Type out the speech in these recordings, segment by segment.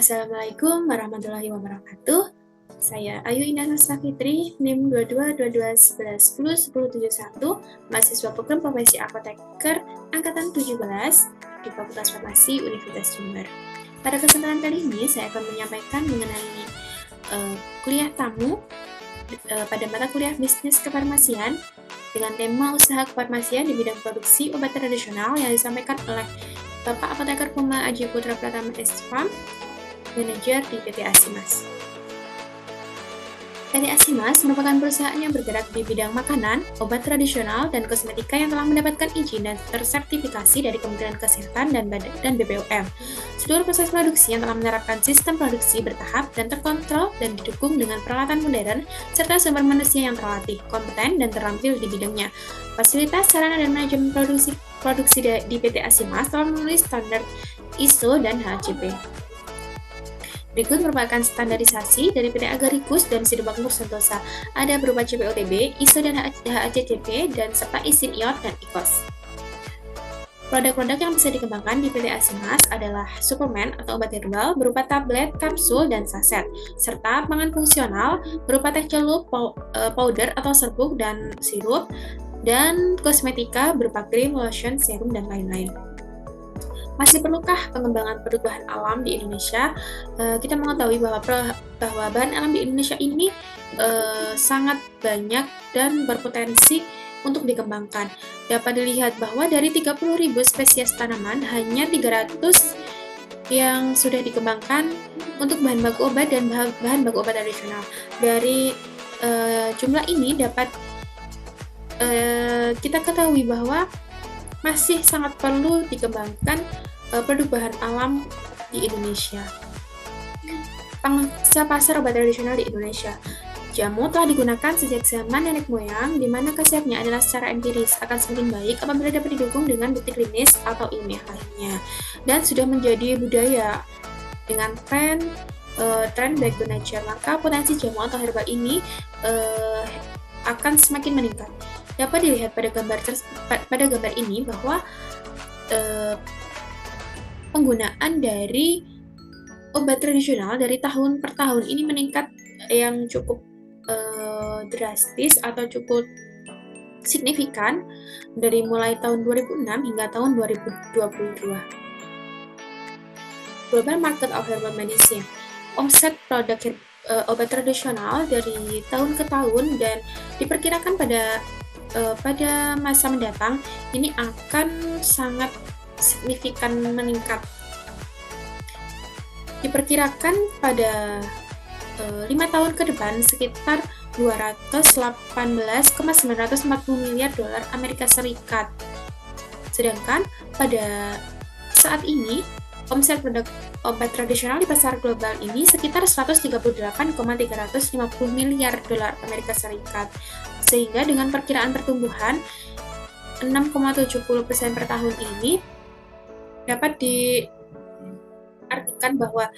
Assalamualaikum warahmatullahi wabarakatuh. Saya Ayu Indah Nursa Fitri, NIM 2222111071, mahasiswa program profesi apoteker angkatan 17 di Fakultas Farmasi Universitas Jember. Pada kesempatan kali ini saya akan menyampaikan mengenai kuliah tamu pada mata kuliah bisnis kefarmasian dengan tema usaha kefarmasian di bidang produksi obat tradisional yang disampaikan oleh Bapak Apoteker Puma Aji Putra Pratama SPAM, manajer di PT Asimas. PT Asimas merupakan perusahaan yang bergerak di bidang makanan, obat tradisional, dan kosmetika yang telah mendapatkan izin dan tersertifikasi dari Kementerian Kesehatan dan BPOM. Seluruh proses produksi yang telah menerapkan sistem produksi bertahap dan terkontrol dan didukung dengan peralatan modern serta sumber manusia yang terlatih, kompeten, dan terampil di bidangnya. Fasilitas, sarana, dan manajemen produksi di PT Asimas telah memenuhi standar ISO dan HACCP. Berikut merupakan standarisasi dari PT Agaricus dan Sidomukmur Sentosa. Ada berupa CPOTB, ISO dan HACCP, dan serta izin IOT dan IQOS. Produk-produk yang bisa dikembangkan di PT Asimas adalah suplemen atau obat herbal berupa tablet, kapsul, dan saset, serta pangan fungsional berupa teh celup, powder atau serbuk dan sirup, dan kosmetika berupa krim, lotion, serum, dan lain-lain. Masih perlukah pengembangan produk bahan alam di Indonesia? Kita mengetahui bahwa bahan alam di Indonesia ini sangat banyak dan berpotensi untuk dikembangkan. Dapat dilihat bahwa dari 30.000 spesies tanaman, hanya 300 yang sudah dikembangkan untuk bahan baku obat dan bahan baku obat tradisional. Dari jumlah ini dapat kita ketahui bahwa masih sangat perlu dikembangkan produk bahan alam di Indonesia. Pangsa pasar obat tradisional di Indonesia. Jamu telah digunakan sejak zaman nenek moyang, di mana khasiatnya adalah secara empiris akan semakin baik apabila dapat didukung dengan bukti klinis atau ilmiah lainnya, dan sudah menjadi budaya dengan tren back to nature. Maka potensi jamu atau herbal ini akan semakin meningkat. Dapat dilihat pada gambar ini bahwa penggunaan dari obat tradisional dari tahun per tahun ini meningkat yang cukup drastis atau cukup signifikan dari mulai tahun 2006 hingga tahun 2022. Global Market of Herbal Medicine. Omset produk obat tradisional dari tahun ke tahun dan diperkirakan pada masa mendatang ini akan sangat signifikan meningkat. Diperkirakan pada 5 tahun ke depan sekitar 218,940 miliar dolar Amerika Serikat. Sedangkan pada saat ini omset produk obat tradisional di pasar global ini sekitar 138,350 miliar dolar Amerika Serikat. Sehingga dengan perkiraan pertumbuhan 6,70% per tahun ini dapat diartikan bahwa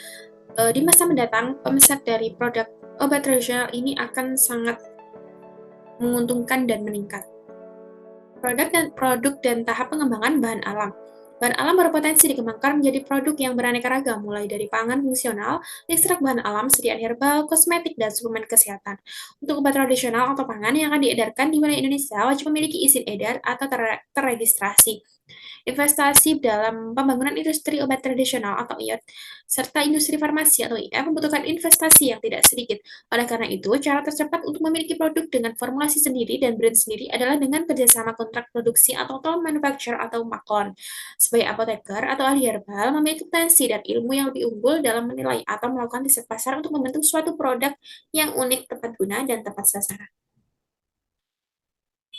di masa mendatang omset dari produk obat tradisional ini akan sangat menguntungkan dan meningkat. Produk dan tahap pengembangan bahan alam. Bahan alam berpotensi dikembangkan menjadi produk yang beraneka ragam, mulai dari pangan fungsional, ekstrak bahan alam, sediaan herbal, kosmetik, dan suplemen kesehatan. Untuk obat tradisional atau pangan yang akan diedarkan di wilayah Indonesia wajib memiliki izin edar atau terregistrasi. Investasi dalam pembangunan industri obat tradisional atau IOT, serta industri farmasi atau IF membutuhkan investasi yang tidak sedikit. Oleh karena itu, cara tercepat untuk memiliki produk dengan formulasi sendiri dan brand sendiri adalah dengan kerjasama kontrak produksi atau toll manufacturer atau makon. Sebagai apoteker atau ahli herbal, memiliki potensi dan ilmu yang lebih unggul dalam menilai atau melakukan riset pasar untuk membentuk suatu produk yang unik, tepat guna, dan tepat sasaran.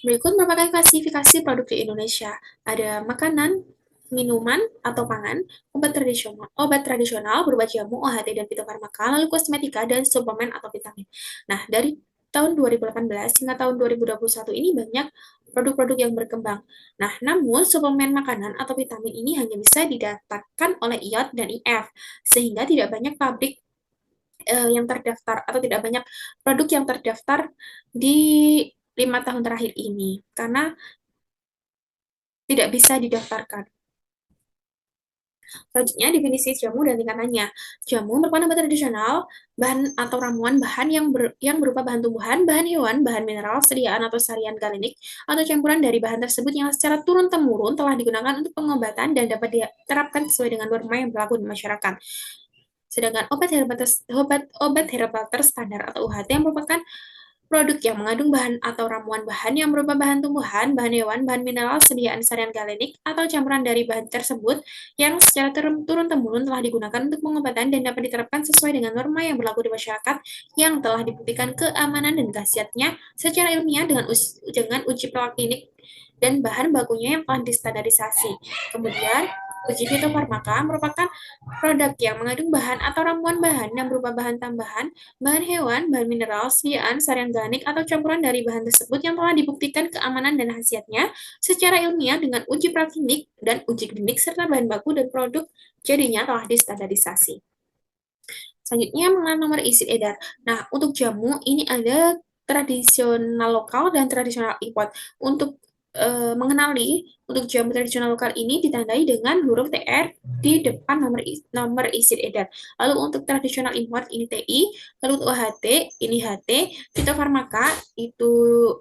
Berikut merupakan klasifikasi produk di Indonesia. Ada makanan, minuman atau pangan, obat tradisional berupa jamu, OHT, dan fitofarmaka, lalu kosmetika, dan suplemen atau vitamin. Nah, dari tahun 2018 hingga tahun 2021 ini banyak produk-produk yang berkembang. Nah, namun suplemen makanan atau vitamin ini hanya bisa didaftarkan oleh IOT dan IF, sehingga tidak banyak pabrik yang terdaftar atau tidak banyak produk yang terdaftar di 5 tahun terakhir ini, karena tidak bisa didaftarkan. Selanjutnya, definisi jamu dan tingkatannya. Jamu merupakan obat tradisional, bahan atau ramuan bahan yang berupa bahan tumbuhan, bahan hewan, bahan mineral, sediaan atau sarian galenik, atau campuran dari bahan tersebut yang secara turun-temurun telah digunakan untuk pengobatan dan dapat diterapkan sesuai dengan norma yang berlaku di masyarakat. Sedangkan obat herbal terstandar atau UHT yang merupakan produk yang mengandung bahan atau ramuan bahan yang berupa bahan tumbuhan, bahan hewan, bahan mineral, sediaan sarian galenik, atau campuran dari bahan tersebut yang secara turun-temurun telah digunakan untuk pengobatan dan dapat diterapkan sesuai dengan norma yang berlaku di masyarakat yang telah dibuktikan keamanan dan khasiatnya secara ilmiah dengan uji praklinik dan bahan bakunya yang telah distandarisasi. Kemudian, uji fitofarmaka merupakan produk yang mengandung bahan atau ramuan bahan yang berupa bahan tambahan, bahan hewan, bahan mineral, sediaan, sarian organik, atau campuran dari bahan tersebut yang telah dibuktikan keamanan dan khasiatnya secara ilmiah dengan uji praklinik dan uji klinik serta bahan baku dan produk jadinya telah distandarisasi. Selanjutnya mengenai nomor izin edar. Nah, untuk jamu ini ada tradisional lokal dan tradisional import. Untuk mengenali untuk jamu tradisional lokal ini ditandai dengan huruf TR di depan nomor izin edar. Lalu untuk tradisional import ini TI, lalu untuk OHT ini HT, fitofarmaka itu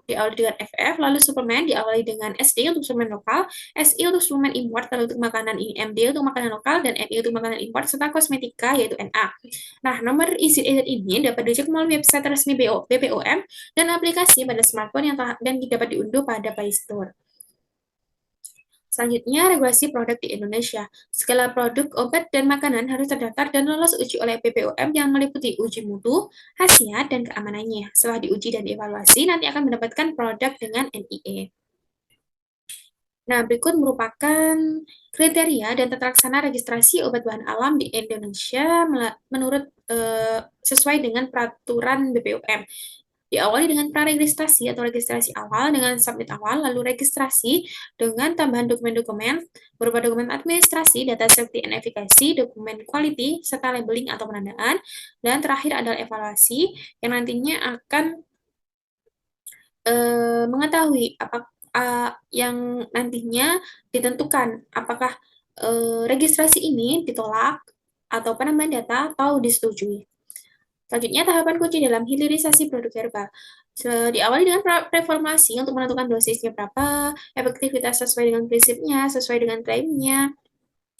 diawali dengan FF, lalu suplemen diawali dengan SD untuk suplemen lokal, SI untuk suplemen import, lalu untuk makanan ini MD untuk makanan lokal, dan NI untuk makanan import, serta kosmetika yaitu NA. Nah, nomor izin edar ini dapat dicek melalui website resmi BPOM dan aplikasi pada smartphone dan dapat diunduh pada Play Store. Selanjutnya, regulasi produk di Indonesia. Segala produk, obat, dan makanan harus terdaftar dan lolos uji oleh BPOM yang meliputi uji mutu, khasiat, dan keamanannya. Setelah diuji dan dievaluasi, nanti akan mendapatkan produk dengan NIE. Nah, berikut merupakan kriteria dan tata laksana registrasi obat bahan alam di Indonesia menurut sesuai dengan peraturan BPOM. Diawali dengan praregistrasi atau registrasi awal dengan submit awal, lalu registrasi dengan tambahan dokumen-dokumen berupa dokumen administrasi, data safety and efficacy, dokumen quality, serta labeling atau penandaan, dan terakhir adalah evaluasi yang nantinya akan mengetahui yang nantinya ditentukan apakah registrasi ini ditolak atau penambahan data atau disetujui. Selanjutnya, tahapan kunci dalam hilirisasi produk herbal. Diawali dengan reformulasi untuk menentukan dosisnya berapa, efektivitas sesuai dengan prinsipnya, sesuai dengan klaimnya.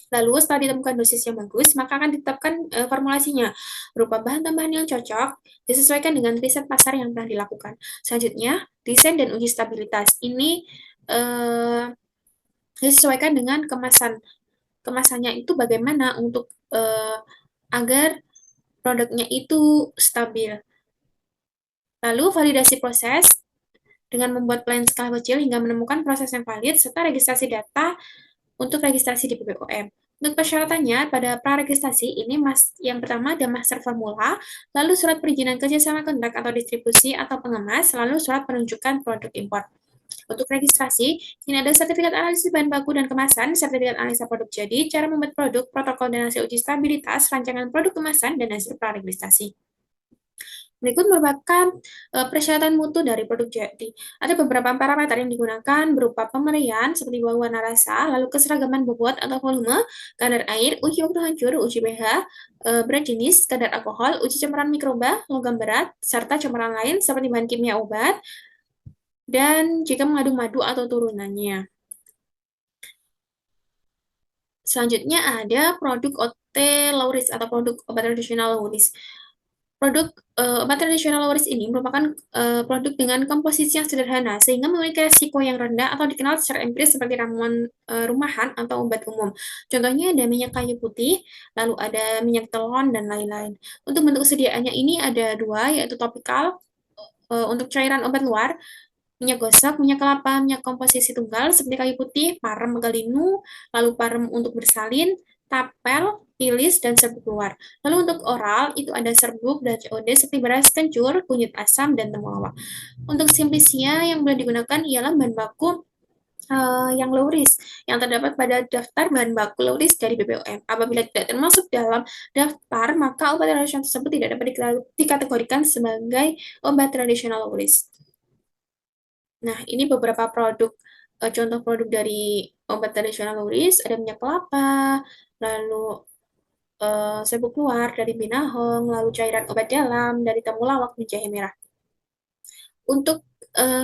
Lalu, setelah ditemukan dosis yang bagus, maka akan ditetapkan formulasinya berupa bahan tambahan yang cocok, disesuaikan dengan riset pasar yang telah dilakukan. Selanjutnya, desain dan uji stabilitas. Ini disesuaikan dengan kemasannya itu bagaimana untuk agar produknya itu stabil. Lalu, validasi proses dengan membuat plan skala kecil hingga menemukan proses yang valid, serta registrasi data untuk registrasi di BPOM. Untuk persyaratannya, pada praregistrasi ini yang pertama ada master formula, lalu surat perizinan kerjasama kontrak atau distribusi atau pengemas, lalu surat penunjukan produk impor. Untuk registrasi, ini ada sertifikat analisis bahan baku dan kemasan, sertifikat analisa produk jadi, cara membuat produk, protokol dan hasil uji stabilitas, rancangan produk kemasan, dan hasil praregistrasi. Berikut merupakan persyaratan mutu dari produk jadi. Ada beberapa parameter yang digunakan berupa pemerian seperti warna rasa, lalu keseragaman bobot atau volume, kadar air, uji waktu hancur, uji pH, berat jenis, kadar alkohol, uji campuran mikroba, logam berat, serta campuran lain seperti bahan kimia obat, dan jika mengandung madu atau turunannya. Selanjutnya ada produk OT Lauris atau produk obat tradisional Lauris. Produk obat tradisional Lauris ini merupakan produk dengan komposisi yang sederhana sehingga memiliki resiko yang rendah atau dikenal secara empiris seperti ramuan rumahan atau obat umum. Contohnya ada minyak kayu putih, lalu ada minyak telon dan lain-lain. Untuk bentuk sediaannya ini ada dua, yaitu topikal untuk cairan obat luar, minyak gosok, minyak kelapa, minyak komposisi tunggal seperti kayu putih, parem galinu, lalu parem untuk bersalin, tapel, ilis, dan serbuk luar. Lalu untuk oral, itu ada serbuk dan COD seperti beras kencur, kunyit asam, dan temulawak. Untuk simplisia yang boleh digunakan ialah bahan baku yang low risk, yang terdapat pada daftar bahan baku low risk dari BPOM. Apabila tidak termasuk dalam daftar, maka obat tradisional tersebut tidak dapat dikategorikan sebagai obat tradisional low risk. Nah, ini beberapa contoh produk dari obat tradisional low risk, ada minyak kelapa, lalu serbuk luar dari binahong, lalu cairan obat dalam dari temulawak dan jahe merah. Untuk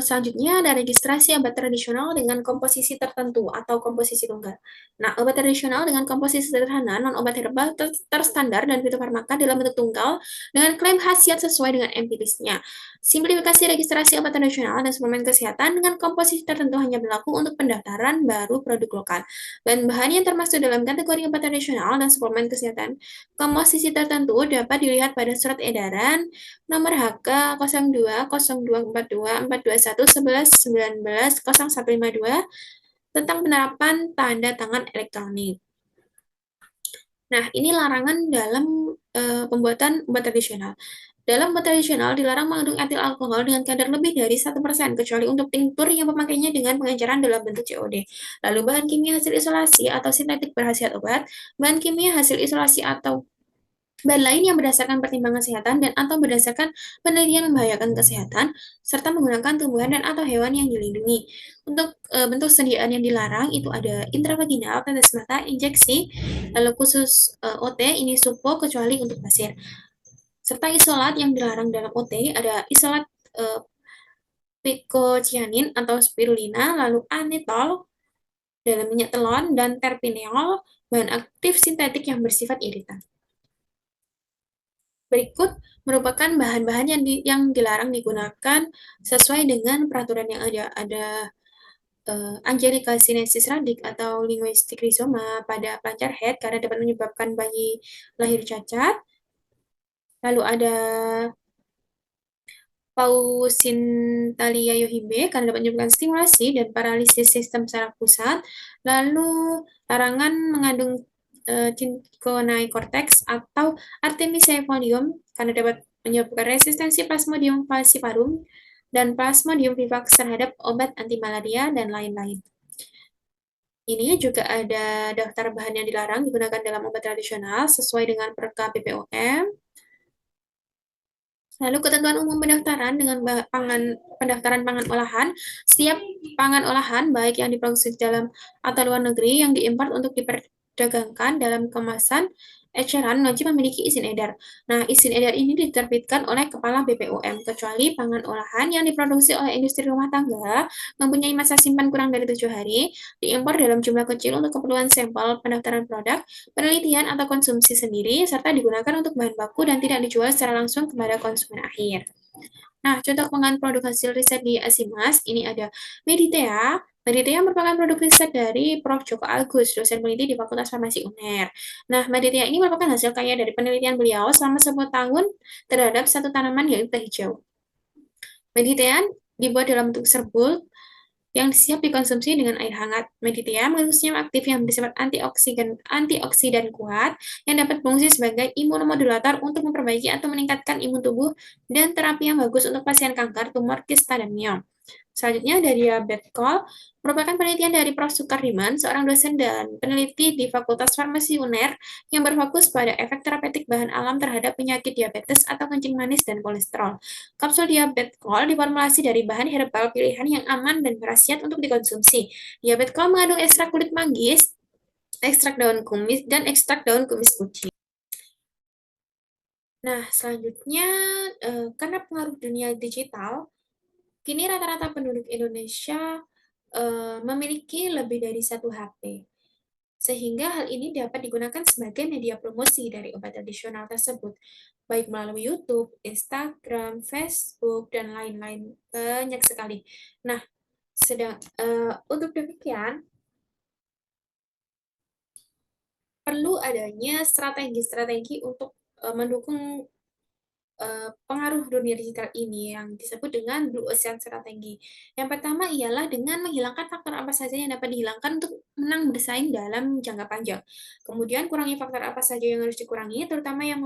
selanjutnya ada registrasi obat tradisional dengan komposisi tertentu atau komposisi tunggal. Nah, obat tradisional dengan komposisi sederhana, non-obat herbal terstandar dan fitofarmaka dalam bentuk tunggal dengan klaim khasiat sesuai dengan empirisnya. Simplifikasi registrasi obat tradisional dan suplemen kesehatan dengan komposisi tertentu hanya berlaku untuk pendaftaran baru produk lokal. Bahan-bahan yang termasuk dalam kategori obat tradisional dan suplemen kesehatan komposisi tertentu dapat dilihat pada surat edaran nomor HK 02 0242 421 11 19 0152 tentang penerapan tanda tangan elektronik. Nah, ini larangan dalam pembuatan obat tradisional. Dalam obat tradisional dilarang mengandung etil alkohol dengan kadar lebih dari 1%, kecuali untuk tinktur yang pemakainya dengan pengenceran dalam bentuk COD. Lalu bahan kimia hasil isolasi atau sintetik berhasiat obat, bahan kimia hasil isolasi atau bahan lain yang berdasarkan pertimbangan kesehatan dan atau berdasarkan penelitian membahayakan kesehatan, serta menggunakan tumbuhan dan atau hewan yang dilindungi. Untuk bentuk sediaan yang dilarang itu ada intravaginal, tetes mata, injeksi, lalu khusus OT, ini supo kecuali untuk pasir. Serta isolat yang dilarang dalam OT ada isolat uh, picocianin atau spirulina, lalu anetol dalam minyak telon, dan terpineol, bahan aktif sintetik yang bersifat iritan. Berikut merupakan bahan-bahan yang dilarang digunakan sesuai dengan peraturan yang ada. Ada Angelica sinensis radix atau linguistic rhizoma pada pelancar head karena dapat menyebabkan bayi lahir cacat. Lalu ada Pausintalia yohimbe karena dapat menyebabkan stimulasi dan paralisis sistem saraf pusat. Lalu larangan mengandung cinchonai cortex atau artemisifolium karena dapat menyebabkan resistensi Plasmodium falciparum dan Plasmodium vivax terhadap obat anti malaria dan lain-lain. Ini juga ada daftar bahan yang dilarang digunakan dalam obat tradisional sesuai dengan Perka BPOM. Lalu ketentuan umum pendaftaran dengan pendaftaran pangan olahan, setiap pangan olahan baik yang diproduksi dalam atau luar negeri yang diimpor untuk diperdagangkan dalam kemasan eceran wajib memiliki izin edar. Nah, izin edar ini diterbitkan oleh Kepala BPOM, kecuali pangan olahan yang diproduksi oleh industri rumah tangga, mempunyai masa simpan kurang dari 7 hari, diimpor dalam jumlah kecil untuk keperluan sampel pendaftaran produk, penelitian atau konsumsi sendiri, serta digunakan untuk bahan baku dan tidak dijual secara langsung kepada konsumen akhir. Nah, contoh pengembangan produk hasil riset di Asimas, ini ada Meditea. Meditea merupakan produk riset dari Prof. Joko Agus, dosen peneliti di Fakultas Farmasi UNER. Nah, Meditea ini merupakan hasil karya dari penelitian beliau selama 10 tahun terhadap satu tanaman yaitu teh hijau. Meditea dibuat dalam bentuk serbuk yang siap dikonsumsi dengan air hangat. Meditea mengandung senyawa aktif yang bersifat antioksidan kuat yang dapat berfungsi sebagai imunomodulator untuk memperbaiki atau meningkatkan imun tubuh dan terapi yang bagus untuk pasien kanker tumor kista dan miom. Selanjutnya dari Betkol, merupakan penelitian dari Prof. Sukardiman, seorang dosen dan peneliti di Fakultas Farmasi UNER yang berfokus pada efek terapeutik bahan alam terhadap penyakit diabetes atau kencing manis dan kolesterol. Kapsul Diabetkol diformulasi dari bahan herbal pilihan yang aman dan berkhasiat untuk dikonsumsi. Diabetkol mengandung ekstrak kulit manggis, ekstrak daun kumis, dan ekstrak daun kumis putih. Nah, selanjutnya, karena pengaruh dunia digital, kini rata-rata penduduk Indonesia memiliki lebih dari satu HP, sehingga hal ini dapat digunakan sebagai media promosi dari obat tradisional tersebut, baik melalui YouTube, Instagram, Facebook, dan lain-lain, banyak sekali. Nah, untuk demikian, perlu adanya strategi-strategi untuk mendukung pengaruh dunia digital ini yang disebut dengan Blue Ocean Strategi. Yang pertama ialah dengan menghilangkan faktor apa saja yang dapat dihilangkan untuk menang bersaing dalam jangka panjang. Kemudian kurangi faktor apa saja yang harus dikurangi, terutama yang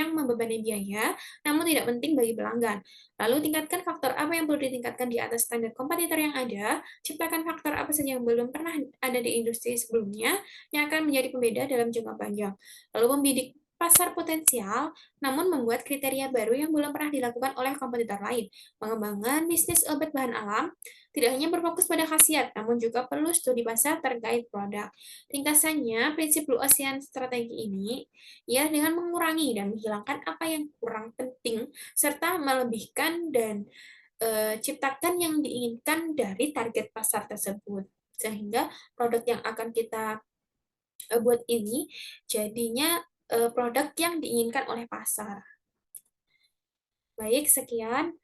membebani biaya, namun tidak penting bagi pelanggan. Lalu tingkatkan faktor apa yang perlu ditingkatkan di atas standar kompetitor yang ada, ciptakan faktor apa saja yang belum pernah ada di industri sebelumnya, yang akan menjadi pembeda dalam jangka panjang. Lalu membidik pasar potensial, namun membuat kriteria baru yang belum pernah dilakukan oleh kompetitor lain. Pengembangan bisnis obat bahan alam tidak hanya berfokus pada khasiat, namun juga perlu studi pasar terkait produk. Ringkasannya, prinsip Blue Ocean strategi ini ya dengan mengurangi dan menghilangkan apa yang kurang penting serta melebihkan dan ciptakan yang diinginkan dari target pasar tersebut. Sehingga produk yang akan kita buat ini jadinya produk yang diinginkan oleh pasar. Baik, sekian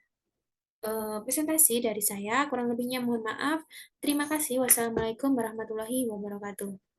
presentasi dari saya. Kurang lebihnya mohon maaf. Terima kasih. Wassalamualaikum warahmatullahi wabarakatuh.